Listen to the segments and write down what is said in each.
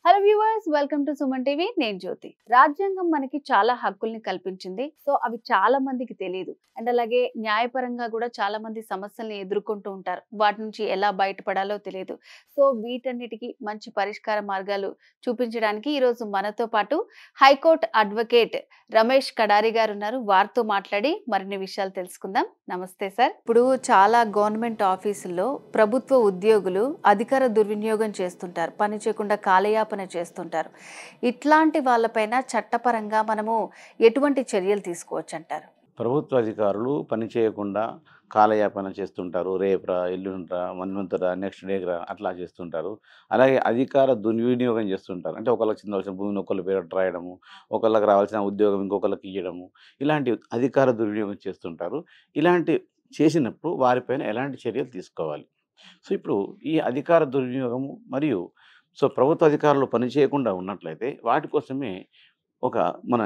Hello viewers, welcome to Suman TV. నేను జ్యోతి. రాజ్యాంగం మనకి చాలా హక్కుల్ని కల్పించింది. సో అవి చాలా మందికి తెలియదు. అండ్ అలాగే న్యాయపరంగా కూడా చాలా మంది సమస్యల్ని ఎదుర్కొంటూ ఉంటారు. వాటి నుంచి ఎలా బయటపడాలో తెలియదు. సో వీటన్నిటికీ మంచి పరిష్కార మార్గాలు చూపించడానికి ఈరోజు మనతో పాటు హైకోర్టు అడ్వకేట్ రమేష్ కడారి గారు ఉన్నారు. వారితో మాట్లాడి మరిన్ని విషయాలు తెలుసుకుందాం. నమస్తే సార్. ఇప్పుడు చాలా గవర్నమెంట్ ఆఫీసుల్లో ప్రభుత్వ ఉద్యోగులు అధికార దుర్వినియోగం చేస్తుంటారు. పని చేయకుండా కాలయాపన చేస్తుంటారు. ఇట్లాంటి వాళ్ళపైన చట్టపరంగా మనము ఎటువంటి చర్యలు తీసుకోవచ్చు అంటారు? ప్రభుత్వ అధికారులు పని చేయకుండా కాలయాపన చేస్తుంటారు. రేపురా, ఎల్లుండ్రా, మన్మంతరా, నెక్స్ట్ డేరా అట్లా చేస్తుంటారు. అలాగే అధికార దుర్వినియోగం చేస్తుంటారు. అంటే ఒకళ్ళకి చెందవలసిన భూమిని ఒకళ్ళ పేరు రాయడము, ఒకళ్ళకి రావాల్సిన ఉద్యోగం ఇంకొకళ్ళకి ఇవ్వడము, ఇలాంటి అధికార దుర్వినియోగం చేస్తుంటారు. ఇలాంటి చేసినప్పుడు వారిపైన ఎలాంటి చర్యలు తీసుకోవాలి? సో ఇప్పుడు ఈ అధికార దుర్వినియోగము మరియు ప్రభుత్వ అధికారులు పని చేయకుండా ఉన్నట్లయితే వాటి కోసమే ఒక మన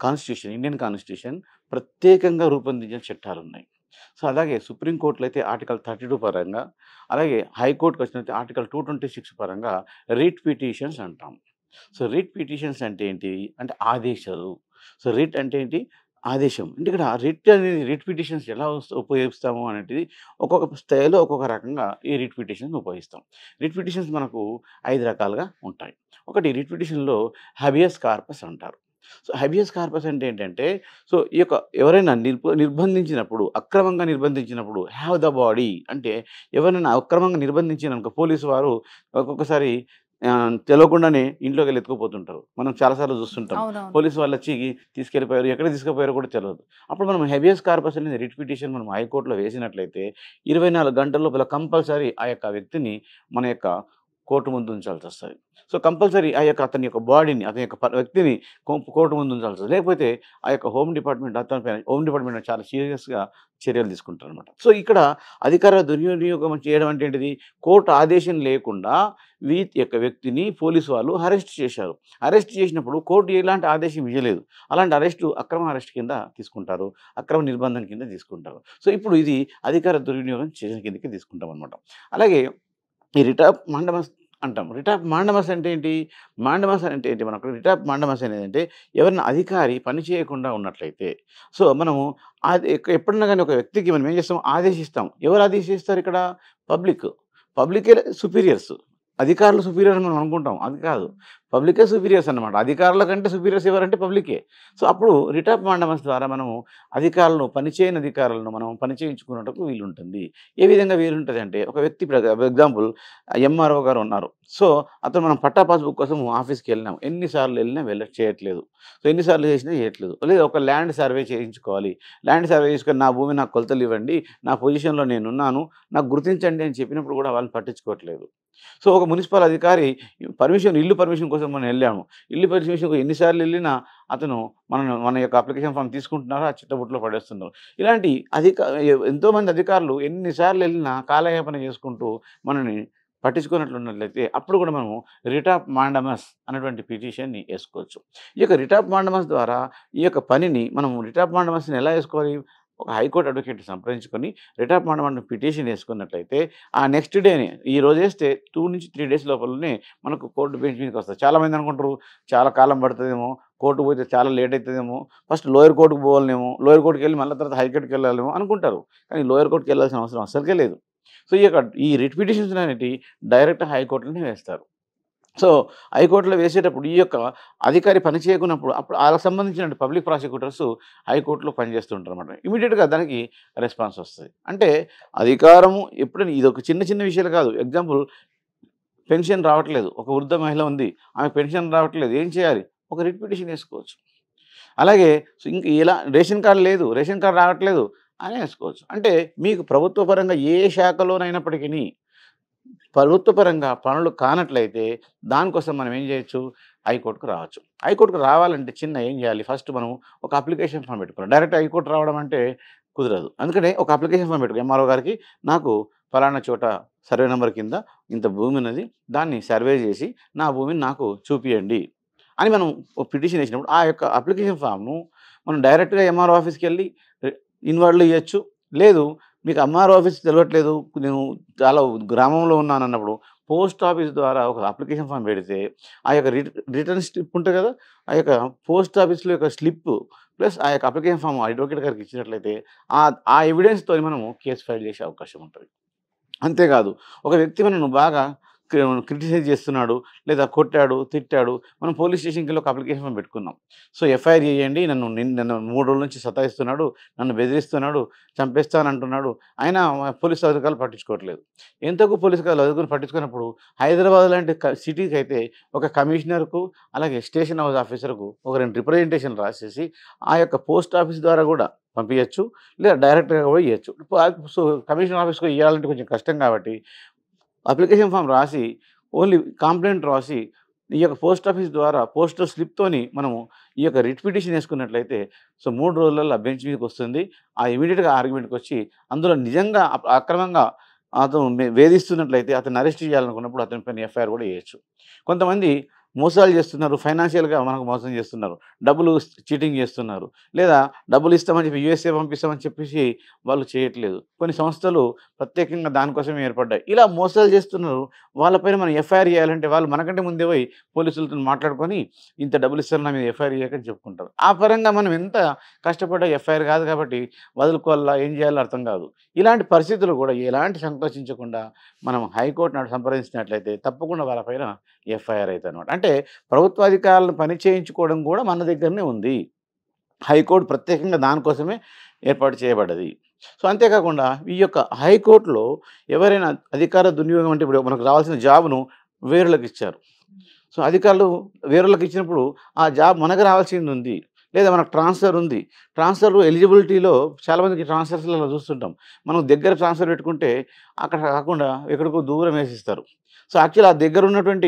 కాన్స్టిట్యూషన్, ఇండియన్ కాన్స్టిట్యూషన్ ప్రత్యేకంగా రూపొందించిన చట్టాలు ఉన్నాయి. సో అలాగే సుప్రీంకోర్టులో అయితే ఆర్టికల్ 32 పరంగా, అలాగే హైకోర్టుకు వచ్చినట్టు ఆర్టికల్ 226 పరంగా రిట్ పిటిషన్స్ అంటాం. సో రిట్ పిటిషన్స్ అంటే ఏంటి అంటే ఆదేశాలు. సో రిట్ అంటే ఏంటి? ఆదేశం. అంటే ఇక్కడ రిట్ అనేది రిట్ పిటిషన్స్ ఎలా ఉపయోగిస్తాము అనేది ఒక్కొక్క స్థాయిలో ఒక్కొక్క రకంగా ఈ రిట్ పిటిషన్స్ ఉపయోగిస్తాం. రిట్ పిటిషన్స్ మనకు 5 రకాలుగా ఉంటాయి. ఒకటి రిట్ పిటిషన్లో హబియస్ కార్పస్ అంటారు. సో హబియస్ కార్పస్ అంటే ఏంటంటే ఈ యొక్క ఎవరైనా నిర్బంధించినప్పుడు, అక్రమంగా నిర్బంధించినప్పుడు, హ్యావ్ ద బాడీ అంటే ఎవరైనా అక్రమంగా నిర్బంధించినాక పోలీసు వారు ఒక్కొక్కసారి తెలియకుండానే ఇంట్లోకి వెళ్ళి ఎత్తుకుపోతుంటారు. మనం చాలాసార్లు చూస్తుంటాం. పోలీసు వాళ్ళు వచ్చి తీసుకెళ్ళిపోయారు, ఎక్కడ తీసుకుపోయారో కూడా తెలియదు. అప్పుడు మనం హెబియస్ కార్పస్ అనేది రిట్ పిటిషన్ మనం హైకోర్టులో వేసినట్లయితే 24 గంటల లోపల కంపల్సరీ ఆ యొక్క వ్యక్తిని మన యొక్క కోర్టు ముందు ఉంచాల్సి వస్తుంది. సో కంపల్సరీ అతని యొక్క బాడీని, అతని యొక్క వ్యక్తిని కోర్టు ముందు ఉంచాల్సి వస్తుంది. లేకపోతే ఆ యొక్క హోమ్ డిపార్ట్మెంట్ చాలా సీరియస్గా చర్యలు తీసుకుంటారు అనమాట. సో ఇక్కడ అధికార దుర్వినియోగం చేయడం అంటే ఏంటిది? కోర్టు ఆదేశం లేకుండా యొక్క వ్యక్తిని పోలీసు వాళ్ళు అరెస్ట్ చేశారు. అరెస్ట్ చేసినప్పుడు కోర్టు ఎలాంటి ఆదేశం ఇవ్వలేదు. అలాంటి అక్రమ అరెస్ట్ కింద తీసుకుంటారు, అక్రమ నిర్బంధం కింద తీసుకుంటారు. సో ఇప్పుడు ఇది అధికార దుర్వినియోగం చేసిన కిందకి తీసుకుంటాం అనమాట. అలాగే ఈ రిట్ ఆఫ్ మాండమస్ అంటాం. రిట్ ఆఫ్ మాండమస్ అంటే ఏంటి? మాండమస్ అంటే ఏంటి? మనకు రిట్ ఆఫ్ మాండమస్ అనేది అంటే ఎవరైనా అధికారి పని చేయకుండా ఉన్నట్లయితే మనము అది ఎప్పుడన్నా కానీ ఒక వ్యక్తికి మనం ఏం చేస్తాం? ఆదేశిస్తాం. ఎవరు ఆదేశిస్తారు ఇక్కడ? పబ్లికే సుపీరియర్స్. అధికారులు సుపీరియర్ అని మనం అనుకుంటాం. అది కాదు, పబ్లికే సుపీరియర్స్ అన్నమాట. అధికారుల కంటే సుపీరియర్స్ ఎవరంటే పబ్లికే. సో అప్పుడు రిట్ ఆఫ్ మాండమస్ ద్వారా మనము పనిచేయని అధికారులను మనం పని చేయించుకున్నట్టుకు వీలుంటుంది. ఏ విధంగా వీలుంటుంది అంటే, ఒక వ్యక్తి ఎగ్జాంపుల్ ఎంఆర్ఓ గారు ఉన్నారు. సో అతను మనం పట్టా పాస్బుక్ కోసం ఆఫీస్కి వెళ్ళినాం. ఎన్నిసార్లు వెళ్ళినా చేయట్లేదు. సో ఎన్నిసార్లు చేసినా చేయట్లేదు. లేదా ఒక ల్యాండ్ సర్వే చేయించుకోవాలి. ల్యాండ్ సర్వే చేసుకొని నా భూమి నాకు కొలతలు ఇవ్వండి, నా పొజిషన్లో నేనున్నాను, నాకు గుర్తించండి అని చెప్పినప్పుడు కూడా వాళ్ళు పట్టించుకోవట్లేదు. సో ఒక మున్సిపల్ అధికారి ఇల్లు పర్మిషన్ కోసం మనం వెళ్ళాము. ఇల్లు పర్మిషన్ ఎన్నిసార్లు వెళ్ళినా అతను మన యొక్క అప్లికేషన్ ఫామ్ తీసుకుంటున్నారో ఆ చిట్టబుట్లో పడేస్తున్నారు. ఇలాంటి ఎంతోమంది అధికారులు ఎన్నిసార్లు వెళ్ళినా కాలయాపన చేసుకుంటూ మనని పట్టించుకున్నట్లున్నట్లయితే అప్పుడు కూడా మనము రిట్ ఆఫ్ మాండమస్ అనేటువంటి పిటిషన్ని వేసుకోవచ్చు. ఈ యొక్క రిట్ ఆఫ్ మాండమస్ ద్వారా ఈ యొక్క పనిని మనము రిట్ ఆఫ్ మాండమస్ని ఎలా వేసుకోవాలి? ఒక హైకోర్టు అడ్వకేట్ సంప్రదించుకొని రిట్ ఆఫ్ మాండమస్ పిటిషన్ వేసుకున్నట్లయితే ఆ నెక్స్ట్ డేనే, ఈ రోజు వేస్తే 2 నుంచి 3 డేస్ లోపలనే మనకు కోర్టు బెంచ్ మీదకి వస్తుంది. చాలామంది అనుకుంటారు చాలా కాలం పడుతుందేమో, కోర్టుకు పోతే చాలా లేట్ అవుతుందేమో, ఫస్ట్ లోయర్ కోర్టుకు పోవాలేమో, లోయర్ కోర్టుకి వెళ్ళి మళ్ళీ తర్వాత హైకోర్టుకి వెళ్ళాలేమో అనుకుంటారు. కానీ లోయర్ కోర్టుకి వెళ్ళాల్సిన అవసరం అసలుకే లేదు. సో ఈ రిట్ పిటిషన్స్ అనేవి డైరెక్ట్ హైకోర్టులోనే వేస్తారు. సో హైకోర్టులో వేసేటప్పుడు ఈ యొక్క అధికారి పని చేయకున్నప్పుడు అప్పుడు వాళ్ళకి సంబంధించిన పబ్లిక్ ప్రాసిక్యూటర్స్ హైకోర్టులో పనిచేస్తుంటారు అనమాట. ఇమీడియట్గా దానికి రెస్పాన్స్ వస్తుంది. అంటే అధికారము ఎప్పుడైనా ఇది ఒక చిన్న విషయాలు కాదు. ఎగ్జాంపుల్, పెన్షన్ రావట్లేదు, ఒక వృద్ధ మహిళ ఉంది, ఆమె పెన్షన్ రావట్లేదు, ఏం చేయాలి? ఒక రిట్ పిటిషన్ వేసుకోవచ్చు. అలాగే ఇంకా ఇలా రేషన్ కార్డు లేదు, రేషన్ కార్డు రావట్లేదు అని వేసుకోవచ్చు. అంటే మీకు ప్రభుత్వ పరంగా ఏ శాఖలోనైనప్పటికీ ప్రభుత్వపరంగా పనులు కానట్లయితే దానికోసం మనం ఏం చేయొచ్చు? హైకోర్టుకు రావచ్చు. హైకోర్టుకు రావాలంటే ఏం చేయాలి? ఫస్ట్ మనం ఒక అప్లికేషన్ ఫామ్ పెట్టుకోవాలి. డైరెక్ట్ హైకోర్టు రావడం అంటే కుదరదు. అందుకనే ఒక అప్లికేషన్ ఫామ్ పెట్టుకో. ఎంఆర్ఓ గారికి నాకు ఫలానా చోట సర్వే నెంబర్ కింద ఇంత భూమి ఉన్నది, దాన్ని సర్వే చేసి నా భూమిని నాకు చూపియండి అని మనం ఒక పిటిషన్ వేసినప్పుడు ఆ యొక్క అప్లికేషన్ ఫామ్ను మనం డైరెక్ట్గా ఎంఆర్ఓ ఆఫీస్కి వెళ్ళి ఇన్వార్డ్లో ఇవ్వచ్చు. లేదు మీకు ఎంఆర్ఓ ఆఫీస్ తెలియట్లేదు, నేను చాలా గ్రామంలో ఉన్నాను అన్నప్పుడు పోస్ట్ ఆఫీస్ ద్వారా ఒక అప్లికేషన్ ఫామ్ పెడితే ఆ యొక్క రిటర్న్ స్లిప్ ఉంటుంది కదా, ఆ యొక్క పోస్ట్ ఆఫీస్లో యొక్క స్లిప్ ప్లస్ ఆ యొక్క అప్లికేషన్ ఫామ్ అడ్వకేట్ గారికి ఇచ్చినట్లయితే ఆ ఎవిడెన్స్తో మనము కేసు ఫైల్ చేసే అవకాశం ఉంటుంది. అంతేకాదు ఒక వ్యక్తి మనను బాగా క్రిటిసైజ్ చేస్తున్నాడు, లేదా కొట్టాడు, తిట్టాడు, మనం పోలీస్ స్టేషన్కి వెళ్ళి ఒక అప్లికేషన్ ఫామ్ పెట్టుకున్నాం. సో ఎఫ్ఐఆర్ చేయండి, నన్ను 3 రోజుల నుంచి సతాయిస్తున్నాడు, నన్ను బెదిరిస్తున్నాడు, చంపేస్తానంటున్నాడు, అయినా పోలీసు అధికారులు పట్టించుకోవట్లేదు. ఎంతకు పోలీసు అధికారులు పట్టించుకున్నప్పుడు హైదరాబాద్ లాంటి సిటీకి అయితే ఒక కమిషనర్కు అలాగే స్టేషన్ హౌస్ ఆఫీసర్కు ఒక 2 రిప్రజెంటేషన్ రాసేసి ఆ యొక్క పోస్ట్ ఆఫీస్ ద్వారా కూడా పంపించచ్చు, లేదా డైరెక్ట్గా కూడా ఇవ్వచ్చు. సో కమిషనర్ ఆఫీస్కి ఇవ్వాలంటే కొంచెం కష్టం కాబట్టి అప్లికేషన్ ఫామ్ రాసి ఓన్లీ కంప్లైంట్ రాసి ఈ యొక్క పోస్ట్ ఆఫీస్ ద్వారా పోస్టల్ స్లిప్తోని మనము ఈ యొక్క రిట్ పిటిషన్ వేసుకున్నట్లయితే సో 3 రోజులలో బెంచ్ మీదకి వస్తుంది. ఆ ఇమీడియట్గా ఆర్గ్యుమెంట్కి వచ్చి అందులో నిజంగా అక్రమంగా అతను వేధిస్తున్నట్లయితే అతను అరెస్ట్ చేయాలనుకున్నప్పుడు అతని పైన ఎఫ్ఐఆర్ కూడా చేయొచ్చు. కొంతమంది మోసాలు చేస్తున్నారు, ఫైనాన్షియల్గా మనకు మోసం చేస్తున్నారు, డబ్బులు చీటింగ్ చేస్తున్నారు, లేదా డబ్బులు ఇస్తామని చెప్పి యూఎస్ఏ పంపిస్తామని చెప్పేసి వాళ్ళు చేయట్లేదు. కొన్ని సంస్థలు ప్రత్యేకంగా దానికోసమే ఏర్పడ్డాయి. ఇలా మోసాలు చేస్తున్నారు, వాళ్ళపైన మనం ఎఫ్ఐఆర్ చేయాలంటే వాళ్ళు మనకంటే ముందే పోయి పోలీసులతో మాట్లాడుకొని ఇంత డబ్బులు ఇస్తారు నా మీద ఎఫ్ఐఆర్ చేయకని చెప్పుకుంటారు. ఆ పరంగా మనం ఎంత కష్టపడ్డా ఎఫ్ఐఆర్ కాదు కాబట్టి వదులుకోవాలా, ఏం చేయాలో అర్థం కాదు. ఇలాంటి పరిస్థితులు కూడా ఎలాంటి సంకోచించకుండా మనం హైకోర్టును సంప్రదించినట్లయితే తప్పకుండా వాళ్ళపైన ఎఫ్ఐఆర్ అవుతుంది అనమాట. అంటే ప్రభుత్వాధికారులను పని చేయించుకోవడం కూడా మన దగ్గరనే ఉంది. హైకోర్టు ప్రత్యేకంగా దానికోసమే ఏర్పాటు చేయబడ్డది. సో అంతేకాకుండా ఈ యొక్క హైకోర్టులో ఎవరైనా అధికార దుర్వినియోగం అంటే ఇప్పుడు మనకు రావాల్సిన జాబ్ను వేరులకు ఇచ్చారు. సో అధికారులు వేరులకు ఇచ్చినప్పుడు ఆ జాబ్ మనకు రావాల్సింది ఉంది, లేదా మనకు ట్రాన్స్ఫర్ ఉంది. ట్రాన్స్ఫర్ ఎలిజిబిలిటీలో చాలామందికి ట్రాన్స్ఫర్స్లలో చూస్తుంటాం. మనం దగ్గర ట్రాన్స్ఫర్ పెట్టుకుంటే అక్కడ కాకుండా ఎక్కడికో దూరం వేసిస్తారు. సో యాక్చువల్ ఆ దగ్గర ఉన్నటువంటి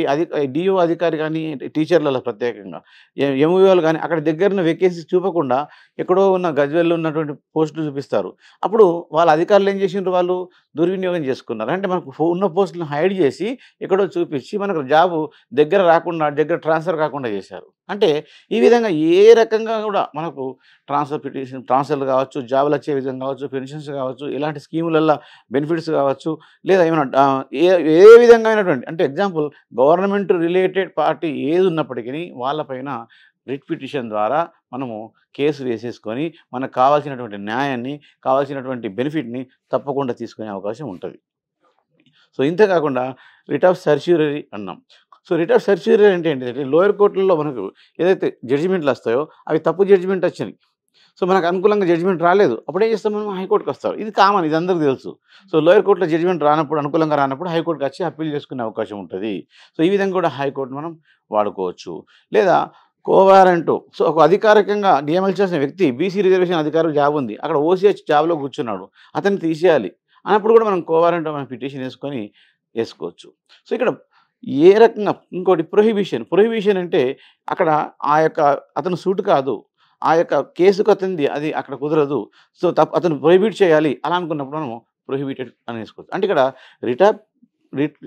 డిఓ అధికారి కానీ టీచర్లలో ప్రత్యేకంగా ఎంఓలు కానీ అక్కడ దగ్గర వేకెన్సీ చూపకుండా ఎక్కడో ఉన్న గజ్వెల్లో ఉన్నటువంటి పోస్టులు చూపిస్తారు. అప్పుడు వాళ్ళ అధికారులు ఏం చేసిండ్రు, వాళ్ళు దుర్వినియోగం చేసుకున్నారు. అంటే మనకు ఉన్న పోస్టులను హైడ్ చేసి ఎక్కడో చూపించి మనకు జాబు దగ్గర రాకుండా, దగ్గర ట్రాన్స్ఫర్ కాకుండా చేశారు. అంటే ఈ విధంగా ఏ రకంగా కూడా మనకు ట్రాన్స్ఫర్లు కావచ్చు, జాబులు వచ్చే విధంగా కావచ్చు, పెన్షన్స్ కావచ్చు, ఇలాంటి స్కీములలో బెనిఫిట్స్ కావచ్చు, లేదా ఏమైనా ఏ విధంగా అంటే ఎగ్జాంపుల్ గవర్నమెంట్ రిలేటెడ్ పార్టీ ఏది ఉన్నప్పటికీ వాళ్ళపైన రిట్ పిటిషన్ ద్వారా మనము కేసు వేసేసుకొని మనకు కావాల్సినటువంటి న్యాయాన్ని, కావాల్సినటువంటి బెనిఫిట్ని తప్పకుండా తీసుకునే అవకాశం ఉంటుంది. సో ఇంతే కాకుండా రిట్ ఆఫ్ సర్చ్యూరీ అన్నాం. సో రిట్ ఆఫ్ సర్చ్యూరీ అంటే ఏంటంటే లోయర్ కోర్టుల్లో మనకు ఏదైతే జడ్జిమెంట్లు వస్తాయో అవి తప్పు జడ్జిమెంట్ వచ్చినాయి. సో మనకు అనుకూలంగా జడ్జిమెంట్ రాలేదు, అప్పుడు ఏం చేస్తాం, మనం హైకోర్టుకి వస్తాం. ఇది కామన్, ఇది అందరికీ తెలుసు. సో లోయర్ కోర్టులో జడ్జిమెంట్ రానప్పుడు, అనుకూలంగా రానప్పుడు హైకోర్టుకి వచ్చి అప్పీల్ చేసుకునే అవకాశం ఉంటుంది. సో ఈ విధంగా కూడా హైకోర్టు మనం వాడుకోవచ్చు. లేదా కోవారంటూ, సో ఒక అధికారికంగా నియమాలు చేసిన వ్యక్తి బీసీ రిజర్వేషన్ అధికారులు జాబ్ ఉంది, అక్కడ ఓసీహెచ్ జాబ్లో కూర్చున్నాడు, అతన్ని తీసేయాలి అన్నప్పుడు కూడా మనం కోవారంటూ మనం పిటిషన్ వేసుకోవచ్చు. సో ఇక్కడ ఏ రకంగా ఇంకోటి ప్రొహిబిషన్ అంటే అక్కడ ఆ యొక్క అతను సూట్ కాదు, ఆ యొక్క కేసుకు అతనిది అది అక్కడ కుదరదు, సో అతను ప్రొహిబిట్ చేయాలి అలా అనుకున్నప్పుడు మనం ప్రొహిబిటెడ్ అని వేసుకోవచ్చు. అంటే ఇక్కడ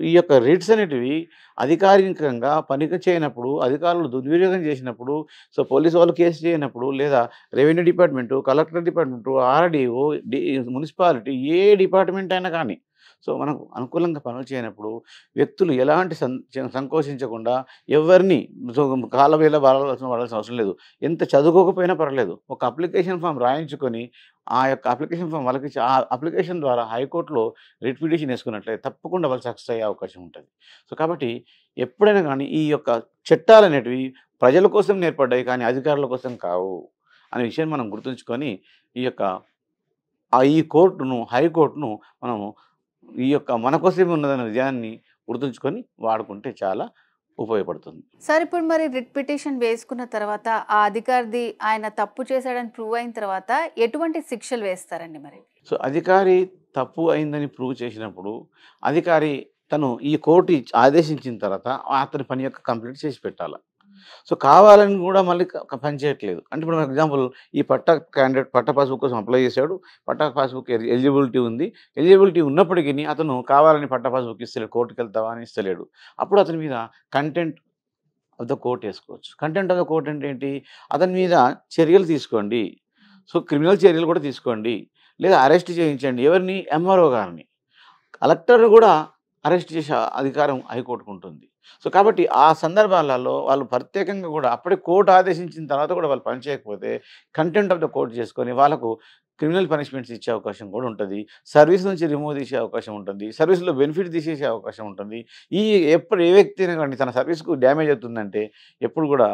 ఈ యొక్క రిట్స్ అనేటివి అధికారికంగా పనికి చేయనప్పుడు, అధికారులు దుర్వినియోగం చేసినప్పుడు, సో పోలీసు వాళ్ళు కేసు చేయనప్పుడు, లేదా revenue department, collector department, RDO, municipality ఏ డిపార్ట్మెంట్ అయినా కానీ సో మనకు అనుకూలంగా పనులు చేయనప్పుడు వ్యక్తులు ఎలాంటి సంకోచించకుండా ఎవరిని కాలవేళ వాడాల్సిన అవసరం లేదు. ఎంత చదువుకోకపోయినా పర్లేదు, ఒక అప్లికేషన్ ఫామ్ రాయించుకొని ఆ యొక్క అప్లికేషన్ ఫామ్ వాళ్ళకి ఆ అప్లికేషన్ ద్వారా హైకోర్టులో రిట్ పిటిషన్ వేసుకున్నట్లయితే తప్పకుండా వాళ్ళు సక్సెస్ అయ్యే అవకాశం ఉంటుంది. సో కాబట్టి ఎప్పుడైనా కానీ ఈ యొక్క చట్టాలు అనేటివి ప్రజల కోసం ఏర్పడ్డాయి కానీ అధికారుల కోసం కావు అనే విషయాన్ని మనం గుర్తుంచుకొని ఈ యొక్క ఈ కోర్టును, హైకోర్టును మనము ఈ యొక్క మన కోసమే ఉన్నదన్న విజయాన్ని గుర్తుంచుకొని వాడుకుంటే చాలా ఉపయోగపడుతుంది. సార్ ఇప్పుడు మరి రిట్ పిటిషన్ వేసుకున్న తర్వాత ఆ అధికారిది ఆయన తప్పు చేశాడని ప్రూవ్ అయిన తర్వాత ఎటువంటి శిక్షలు వేస్తారండి మరి? సో అధికారి తప్పు అయిందని ప్రూవ్ చేసినప్పుడు అధికారి తను ఈ కోర్టు ఆదేశించిన తర్వాత అతని పని యొక్క కంప్లీట్ చేసి పెట్టాలి. సో కావాలని కూడా మళ్ళీ పని చేయట్లేదు. అంటే ఇప్పుడు ఫర్ ఎగ్జాంపుల్ ఈ పట్టా పాస్బుక్ కోసం అప్లై చేశాడు, పట్టా పాస్బుక్ ఎలిజిబిలిటీ ఉంది, ఎలిజిబిలిటీ ఉన్నప్పటికీ అతను కావాలని పట్టా పాస్బుక్ ఇస్తలేడు, కోర్టుకు వెళ్తావా అని ఇస్తలేడు. అప్పుడు అతని మీద కంటెంప్ట్ ఆఫ్ ద కోర్ట్ వేసుకోవచ్చు. కంటెంప్ట్ ఆఫ్ ద కోర్ట్ అంటే ఏంటి, అతని మీద చర్యలు తీసుకోండి, సో క్రిమినల్ చర్యలు కూడా తీసుకోండి, లేదా అరెస్ట్ చేయించండి. ఎవరిని? ఎంఆర్ఓ గారిని. కలెక్టర్ కూడా అరెస్ట్ చేసే అధికారం హైకోర్టుకు ఉంటుంది. సో, కాబట్టి ఆ సందర్భాలలో వాళ్ళు ప్రత్యేకంగా కూడా అప్పుడే కోర్ట్ ఆదేశించిన తర్వాత కూడా వాళ్ళు పని చేయకపోతే కంటెంప్ట్ ఆఫ్ ద కోర్ట్ చేసుకొని వాళ్ళకు క్రిమినల్ పనిష్మెంట్స్ ఇచ్చే అవకాశం కూడా ఉంటది. సర్వీస్ నుంచి రిమూవ్ చేసే అవకాశం ఉంటుంది. సర్వీస్‌లో బెనిఫిట్ తీసేసే అవకాశం ఉంటుంది. ఈ ఎప్పుడు ఏ వ్యక్తి అయినా గాని తన సర్వీస్‌కు డ్యామేజ్ అవుతుందంటే ఎప్పుడు కూడా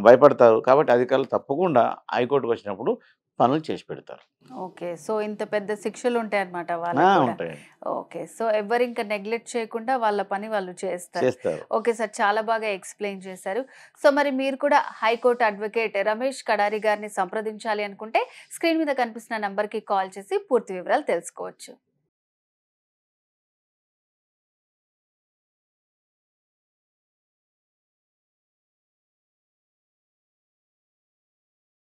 భయపడతారు. కాబట్టి అధికారులు తప్పకుండా హైకోర్టుకొచ్చినప్పుడు పనులు చేసి పెడతారు. ఓకే. సో, ఇంత పెద్ద శిక్షలుంటాయన్నమాట వాళ్ళకి కూడా. ఉంటాయండి. ఓకే. సో, ఎవ్వరింక నెగ్లెక్ట్ చేయకుండా వాళ్ళ పని వాళ్ళు చేస్తారు. చేస్తారు. Okay sir. చాలా బాగా ఎక్స్‌ప్లెయిన్ చేశారు. సో, మరి మీరు కూడా హైకోర్టు అడ్వకేట్ రమేష్ కడారి గారిని సంప్రదించాలి అనుకుంటే స్క్రీన్ మీద కనిపిస్తున్న నంబర్‌కి కాల్ చేసి పూర్తి వివరాలు తెలుసుకోవచ్చు.